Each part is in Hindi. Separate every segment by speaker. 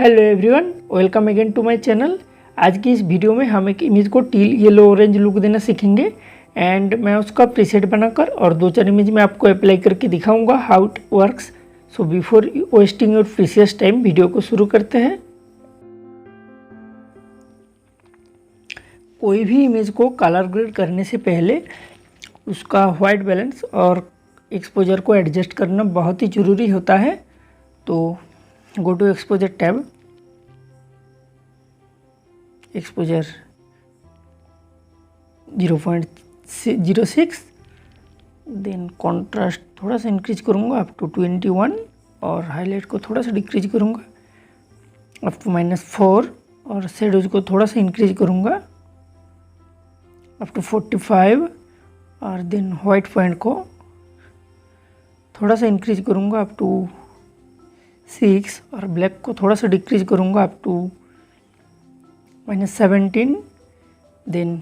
Speaker 1: Hello everyone, welcome again to my channel. आज की इस वीडियो में हम एक इमेज को टील येलो ऑरेंज लुक देना सीखेंगे एंड मैं उसका प्रीसेट बनाकर और 2-4 इमेज में आपको अप्लाई करके दिखाऊंगा how it works. So before wasting your precious time video को शुरू करते हैं। कोई भी इमेज को कलर ग्रेड करने से पहले उसका वाइट बैलेंस और एक्सपोजर को एडजस्ट करना बहुत ही ज़रूरी होता है। तो go to exposure tab, exposure 0.06, then contrast थोड़ा सा इंक्रीज करूँगा अप टू 21 और हाईलाइट को थोड़ा सा डिक्रीज करूँगा अप टू -4 और शेडोज को थोड़ा सा इंक्रीज करूँगा अप टू 45 और देन वाइट पॉइंट को थोड़ा सा इंक्रीज करूँगा अप टू 6 और ब्लैक को थोड़ा सा डिक्रीज करूँगा up to -17। Then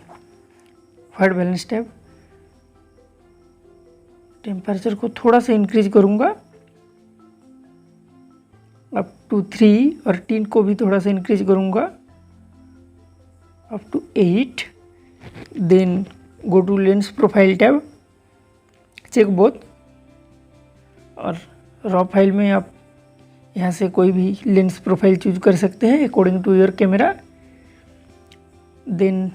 Speaker 1: white balance tab, temperature को थोड़ा सा इंक्रीज करूँगा अप टू 3 और टीन को भी थोड़ा सा इंक्रीज करूँगा up to 8। Then go to lens profile tab, check both, और रॉ फाइल में आप यहाँ से कोई भी लेंस प्रोफाइल चूज कर सकते हैं according to your camera. Then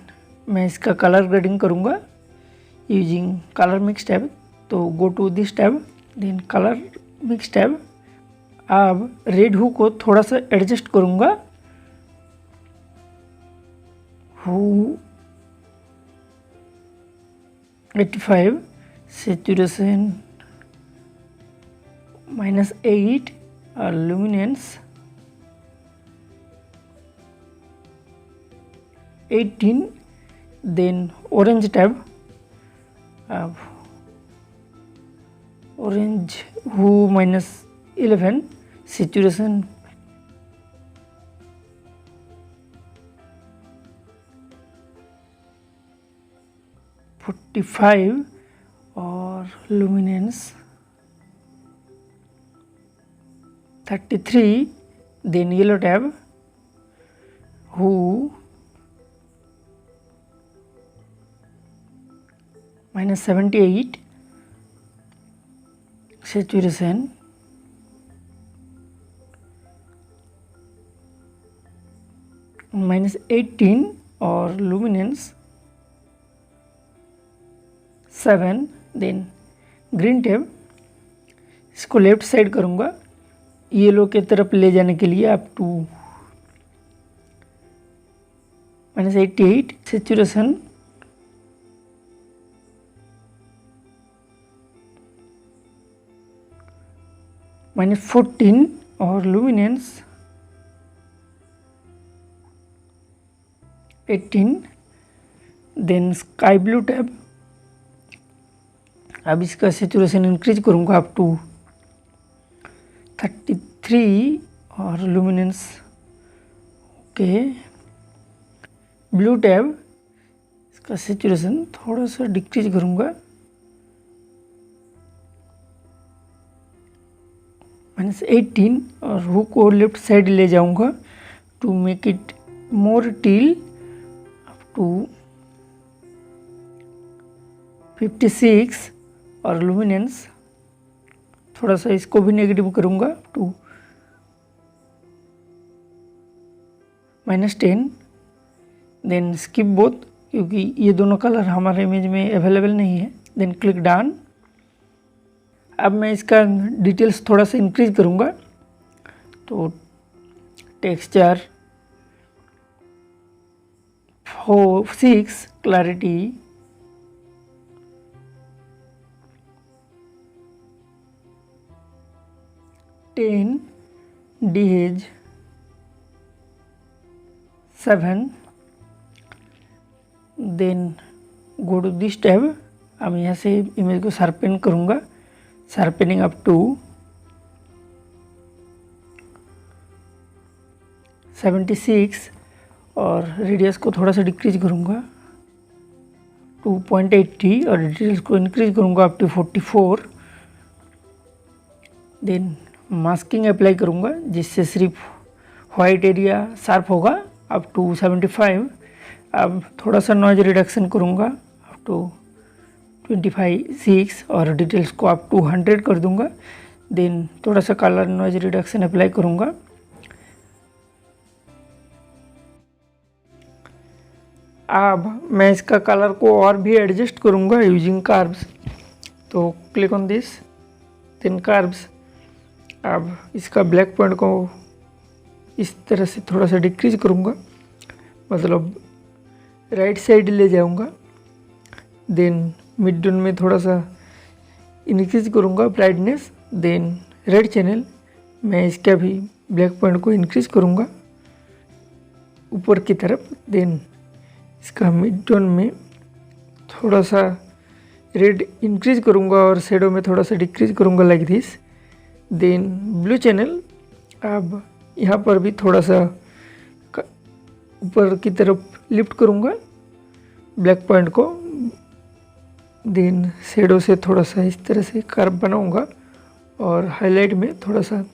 Speaker 1: मैं इसका कलर ग्रेडिंग करूँगा यूजिंग कलर मिक्स टैब। तो go to this tab, then colour mix tab. अब रेड हू को थोड़ा सा एडजस्ट करूँगा, हू 85, सेचुरेशन -8 और लुमिनेंस 18। देन ऑरेंज टैब, अब ऑरेंज हू -11, सेचुरेशन 45 और लुमिनेंस 33। देन येलो टैब, हू -78, saturation -18 और luminance 7। देन ग्रीन टैब, इसको लेफ्ट साइड करूँगा येलो के तरफ ले जाने के लिए अप टू -88, saturation -14 और luminance 18। Then sky blue tab, अब इसका सेचुरेशन इंक्रीज करूँगा अप टू 33 और लुमिनेंस ओके। ब्लू टैब, इसका सेचुरेशन थोड़ा सा डिक्रीज करूँगा -18 और हू को लेफ्ट साइड ले जाऊंगा to make it more teal up to 56 और लुमिनेंस थोड़ा सा इसको भी नेगेटिव करूंगा टू -10। देन स्किप बोथ, क्योंकि ये दोनों कलर हमारे इमेज में अवेलेबल नहीं है। Then click done. अब मैं इसका डिटेल्स थोड़ा सा इंक्रीज करूँगा, तो texture 6, clarity 10, dehaze 7। Then go to this tab, अब यहाँ से इमेज को शार्पन करूँगा, शार्पनिंग अप टू 76 और रेडियस को थोड़ा सा डिक्रीज करूँगा 2.80 और डिटेल्स को इंक्रीज करूँगा up to 44। Then masking apply करूँगा जिससे सिर्फ वाइट एरिया शार्प होगा अप टू 75। अब थोड़ा सा नॉइज रिडक्शन करूँगा अप टू 25/6 और डिटेल्स को अप टू 100 कर दूँगा। देन थोड़ा सा कलर नॉइज रिडक्शन अप्लाई करूँगा। अब मैं इसका कलर को और भी एडजस्ट करूँगा यूजिंग कर्व्स। तो click on this, then curves. अब इसका ब्लैक पॉइंट को इस तरह से थोड़ा सा डिक्रीज करूँगा, मतलब राइट साइड ले जाऊँगा। देन मिड टोन में थोड़ा सा इंक्रीज करूँगा ब्राइटनेस। देन रेड चैनल मैं इसका भी ब्लैक पॉइंट को इंक्रीज करूँगा ऊपर की तरफ। देन इसका मिड टोन में थोड़ा सा रेड इंक्रीज करूँगा और शेडो में थोड़ा सा डिक्रीज करूँगा like this. Then blue channel, अब यहाँ पर भी थोड़ा सा ऊपर की तरफ लिफ्ट करूँगा ब्लैक पॉइंट को। देन शेडो से थोड़ा सा इस तरह से कर्व बनाऊँगा और हाईलाइट में थोड़ा सा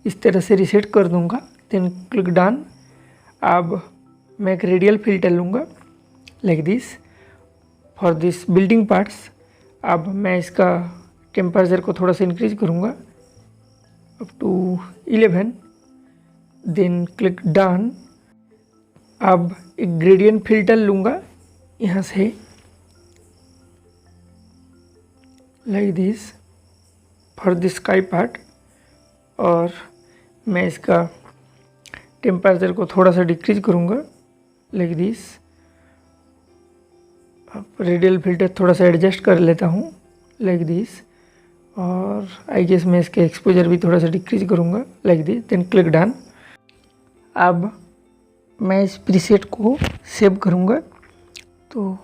Speaker 1: इस तरह से रिसेट कर दूँगा। Then click done. अब मैं एक रेडियल फिल्टर लूँगा like this for this building parts. अब मैं इसका टेम्परेचर को थोड़ा सा इंक्रीज करूँगा up to 11। Then click done. अब एक ग्रेडियंट फिल्टर लूँगा यहाँ से like this for this sky part और मैं इसका टेम्परेचर को थोड़ा सा डिक्रीज करूँगा लाइक दिस। अब रेडियल फिल्टर थोड़ा सा एडजस्ट कर लेता हूँ लाइक दिस और आई गेस मैं इसके एक्सपोजर भी थोड़ा सा डिक्रीज करूँगा like this. Then click done. अब मैं इस प्रीसेट को सेव करूँगा। तो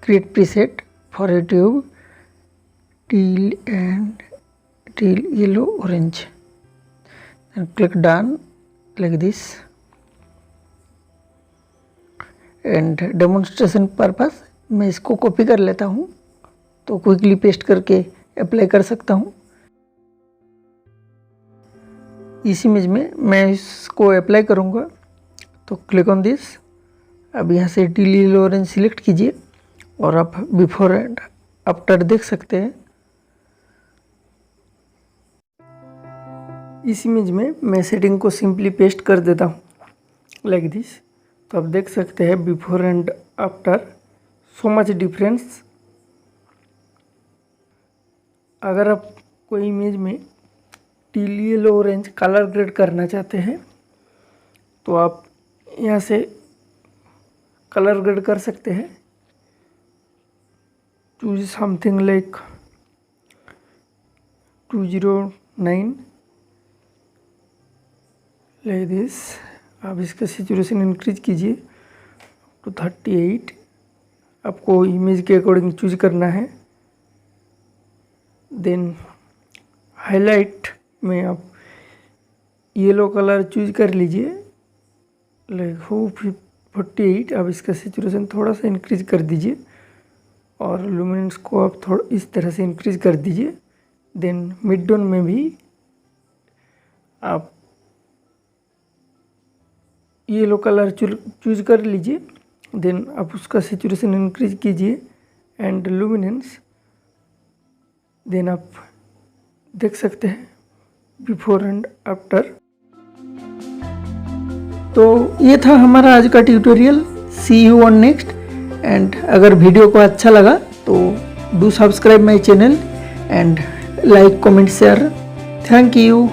Speaker 1: create preset for a tube teal yellow orange, then click done like this. And demonstration purpose मैं इसको कॉपी कर लेता हूँ, तो क्विकली पेस्ट करके अप्लाई कर सकता हूँ। इस इमेज में मैं इसको अप्लाई करूँगा, तो क्लिक ऑन दिस। अब यहाँ से टील ऑरेंज सिलेक्ट कीजिए और आप बिफोर एंड आफ्टर देख सकते हैं। इस इमेज में मैं सेटिंग को सिंपली पेस्ट कर देता हूँ लाइक दिस। तो आप देख सकते हैं before and after, so much difference. अगर आप कोई इमेज में teal yellow orange colour grade करना चाहते हैं तो आप यहाँ से कलर ग्रेड कर सकते हैं। Choose something like 209 like this. आप इसका सैचुरेशन इंक्रीज कीजिए टू 38। आपको इमेज के अकॉर्डिंग चूज करना है। देन हाईलाइट में आप येलो कलर चूज कर लीजिए लाइक 48। अब इसका सैचुरेशन थोड़ा सा इंक्रीज कर दीजिए और लुमिनेंस को आप थोड़ा इस तरह से इंक्रीज कर दीजिए। देन मिड टोन में भी आप येलो कलर चूज कर लीजिए। देन आप उसका सैचुरेशन इंक्रीज कीजिए एंड लुमिनेंस। देन आप देख सकते हैं बिफोर एंड आफ्टर। तो ये था हमारा आज का tutorial. See you on next. And अगर वीडियो को अच्छा लगा तो do subscribe my channel and like comment share. Thank you.